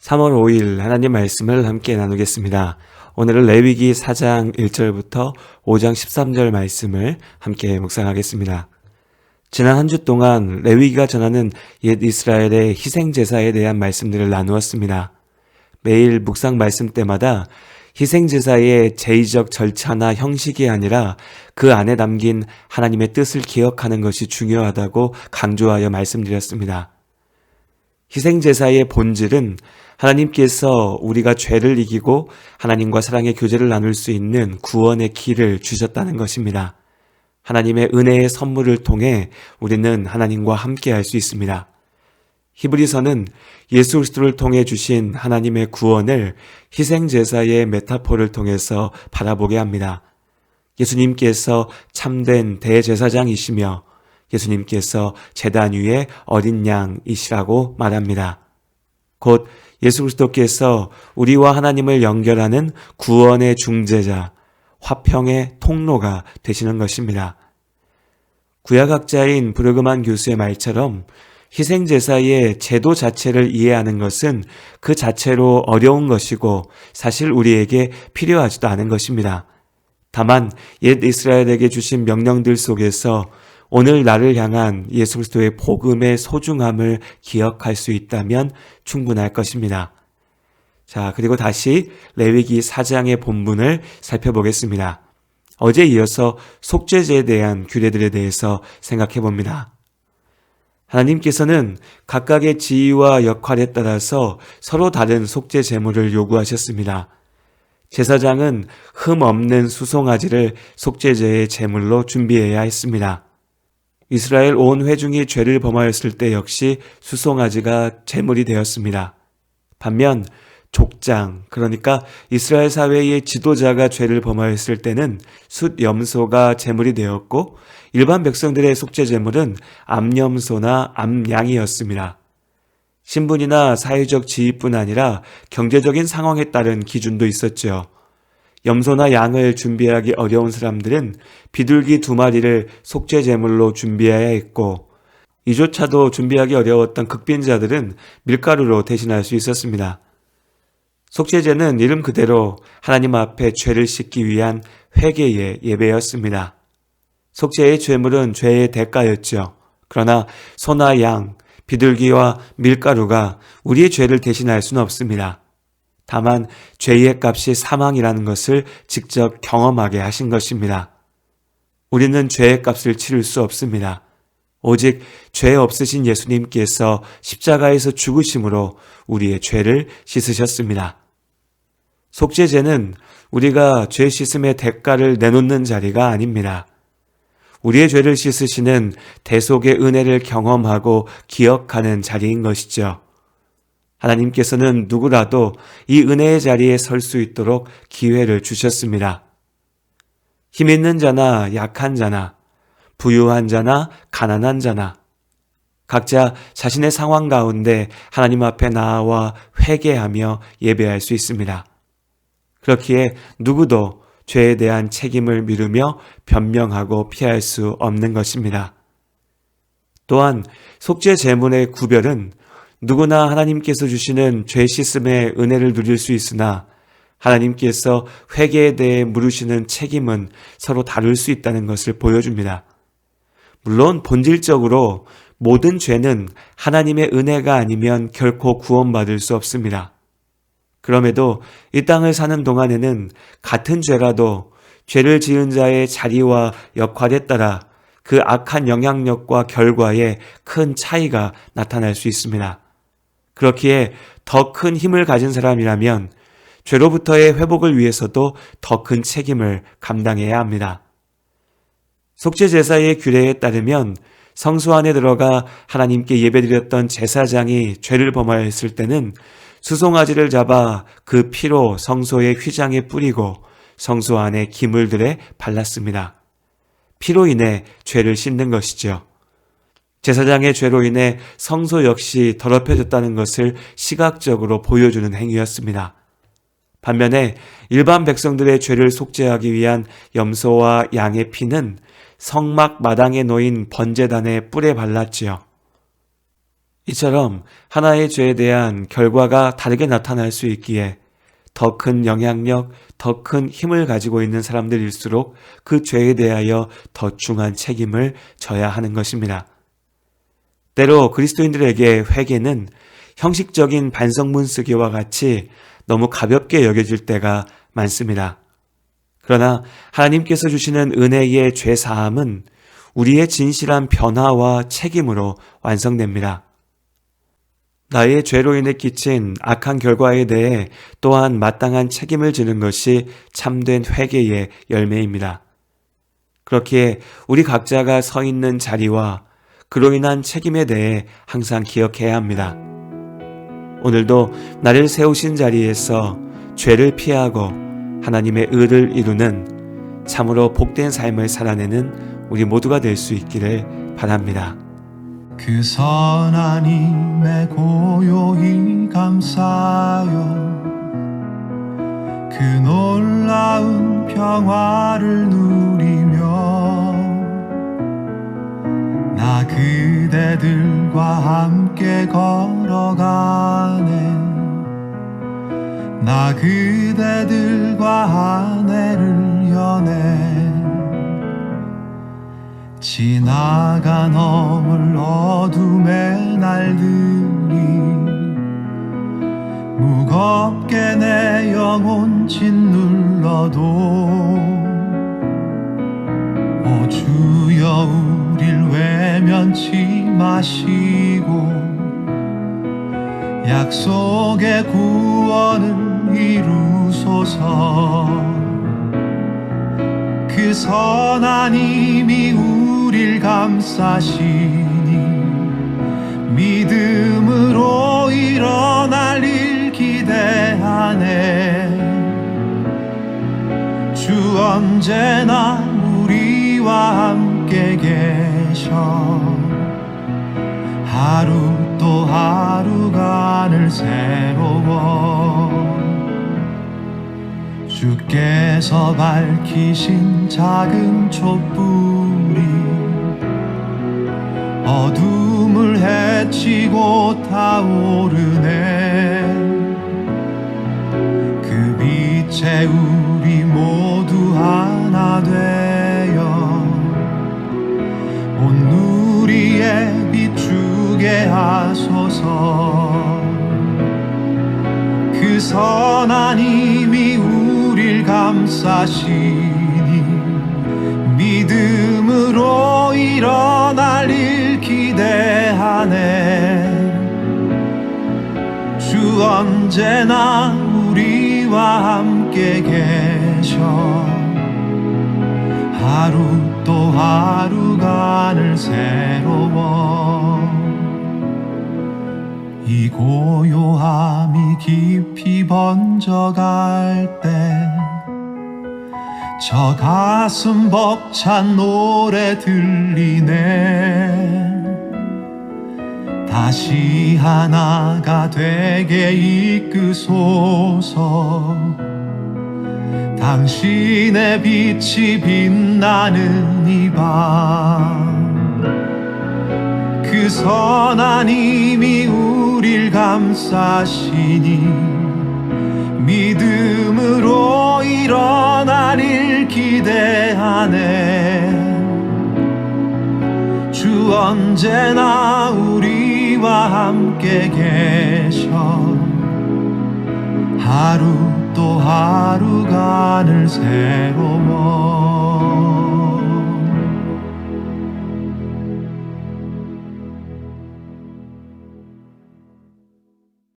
3월 5일 하나님 말씀을 함께 나누겠습니다. 오늘은 레위기 4장 1절부터 5장 13절 말씀을 함께 묵상하겠습니다. 지난 한 주 동안 레위기가 전하는 옛 이스라엘의 희생제사에 대한 말씀들을 나누었습니다. 매일 묵상 말씀 때마다 희생제사의 제의적 절차나 형식이 아니라 그 안에 담긴 하나님의 뜻을 기억하는 것이 중요하다고 강조하여 말씀드렸습니다. 희생제사의 본질은 하나님께서 우리가 죄를 이기고 하나님과 사랑의 교제를 나눌 수 있는 구원의 길을 주셨다는 것입니다. 하나님의 은혜의 선물을 통해 우리는 하나님과 함께 할 수 있습니다. 히브리서는 예수 그리스도를 통해 주신 하나님의 구원을 희생제사의 메타포를 통해서 바라보게 합니다. 예수님께서 참된 대제사장이시며 예수님께서 제단 위의 어린 양이시라고 말합니다. 곧 예수 그리스도께서 우리와 하나님을 연결하는 구원의 중재자, 화평의 통로가 되시는 것입니다. 구약학자인 브르그만 교수의 말처럼 희생제사의 제도 자체를 이해하는 것은 그 자체로 어려운 것이고 사실 우리에게 필요하지도 않은 것입니다. 다만 옛 이스라엘에게 주신 명령들 속에서 오늘 나를 향한 예수 그리스도의 복음의 소중함을 기억할 수 있다면 충분할 것입니다. 자, 그리고 다시 레위기 4장의 본문을 살펴보겠습니다. 어제 이어서 속죄제에 대한 규례들에 대해서 생각해 봅니다. 하나님께서는 각각의 지위와 역할에 따라서 서로 다른 속죄 제물을 요구하셨습니다. 제사장은 흠 없는 수송아지를 속죄제의 제물로 준비해야 했습니다. 이스라엘 온 회중이 죄를 범하였을 때 역시 수송아지가 제물이 되었습니다. 반면 족장, 그러니까 이스라엘 사회의 지도자가 죄를 범하였을 때는 숫염소가 제물이 되었고 일반 백성들의 속죄 제물은 암염소나 암양이었습니다. 신분이나 사회적 지위뿐 아니라 경제적인 상황에 따른 기준도 있었죠. 염소나 양을 준비하기 어려운 사람들은 비둘기 2마리를 속죄 제물로 준비해야 했고 이조차도 준비하기 어려웠던 극빈자들은 밀가루로 대신할 수 있었습니다. 속죄제는 이름 그대로 하나님 앞에 죄를 씻기 위한 회개의 예배였습니다. 속죄의 죄물은 죄의 대가였죠. 그러나 소나 양, 비둘기와 밀가루가 우리의 죄를 대신할 수는 없습니다. 다만 죄의 값이 사망이라는 것을 직접 경험하게 하신 것입니다. 우리는 죄의 값을 치를 수 없습니다. 오직 죄 없으신 예수님께서 십자가에서 죽으심으로 우리의 죄를 씻으셨습니다. 속죄제는 우리가 죄 씻음의 대가를 내놓는 자리가 아닙니다. 우리의 죄를 씻으시는 대속의 은혜를 경험하고 기억하는 자리인 것이죠. 하나님께서는 누구라도 이 은혜의 자리에 설 수 있도록 기회를 주셨습니다. 힘 있는 자나 약한 자나 부유한 자나 가난한 자나 각자 자신의 상황 가운데 하나님 앞에 나아와 회개하며 예배할 수 있습니다. 그렇기에 누구도 죄에 대한 책임을 미루며 변명하고 피할 수 없는 것입니다. 또한 속죄 제물의 구별은 누구나 하나님께서 주시는 죄 씻음의 은혜를 누릴 수 있으나 하나님께서 회개에 대해 물으시는 책임은 서로 다를 수 있다는 것을 보여줍니다. 물론 본질적으로 모든 죄는 하나님의 은혜가 아니면 결코 구원받을 수 없습니다. 그럼에도 이 땅을 사는 동안에는 같은 죄라도 죄를 지은 자의 자리와 역할에 따라 그 악한 영향력과 결과에 큰 차이가 나타날 수 있습니다. 그렇기에 더 큰 힘을 가진 사람이라면 죄로부터의 회복을 위해서도 더 큰 책임을 감당해야 합니다. 속죄제사의 규례에 따르면 성소 안에 들어가 하나님께 예배드렸던 제사장이 죄를 범하였을 때는 수송아지를 잡아 그 피로 성소의 휘장에 뿌리고 성소 안의 기물들에 발랐습니다. 피로 인해 죄를 씻는 것이죠. 제사장의 죄로 인해 성소 역시 더럽혀졌다는 것을 시각적으로 보여주는 행위였습니다. 반면에 일반 백성들의 죄를 속죄하기 위한 염소와 양의 피는 성막 마당에 놓인 번제단의 뿔에 발랐지요. 이처럼 하나의 죄에 대한 결과가 다르게 나타날 수 있기에 더 큰 영향력, 더 큰 힘을 가지고 있는 사람들일수록 그 죄에 대하여 더 중한 책임을 져야 하는 것입니다. 때로 그리스도인들에게 회개는 형식적인 반성문 쓰기와 같이 너무 가볍게 여겨질 때가 많습니다. 그러나 하나님께서 주시는 은혜의 죄 사함은 우리의 진실한 변화와 책임으로 완성됩니다. 나의 죄로 인해 끼친 악한 결과에 대해 또한 마땅한 책임을 지는 것이 참된 회개의 열매입니다. 그렇기에 우리 각자가 서 있는 자리와 그로 인한 책임에 대해 항상 기억해야 합니다. 오늘도 나를 세우신 자리에서 죄를 피하고 하나님의 의를 이루는 참으로 복된 삶을 살아내는 우리 모두가 될 수 있기를 바랍니다. 그 선하님의 고요히 감사여 그 놀라운 평화를 누리며 나 그대들과 함께 걸어가네 나 그대들과 아내를 여네 지나가 넘을 어둠의 날들이 무겁게 내 영혼 짓눌러도 오 주여 우릴 외면치 마시고 약속의 구원을 이루소서 그 선한 힘이 우릴 감싸시니 믿음으로 일어날 일 기대하네 주 언제나 우리와 함께 계셔 하루 또 하루가 늘 새로워 주께서 밝히신 작은 촛불이 어둠을 헤치고 타오르네 그 빛에 우리 모두 하나 되어 온 누리에 비추게 하소서 그 선한 힘이 우릴 감싸시니 믿음으로 일어날 일 기대하네 주 언제나 우리와 함께 계셔 하루 또 하루가 늘 새로워 이 고요함이 깊이 번져갈 때 저 가슴 벅찬 노래 들리네 다시 하나가 되게 이끄소서 당신의 빛이 빛나는 이 밤 그 선한 힘이 우릴 감싸시니 믿음으로 일어날 일 기대하네 주 언제나 우리와 함께 계셔 하루 또 하루가 늘 새로워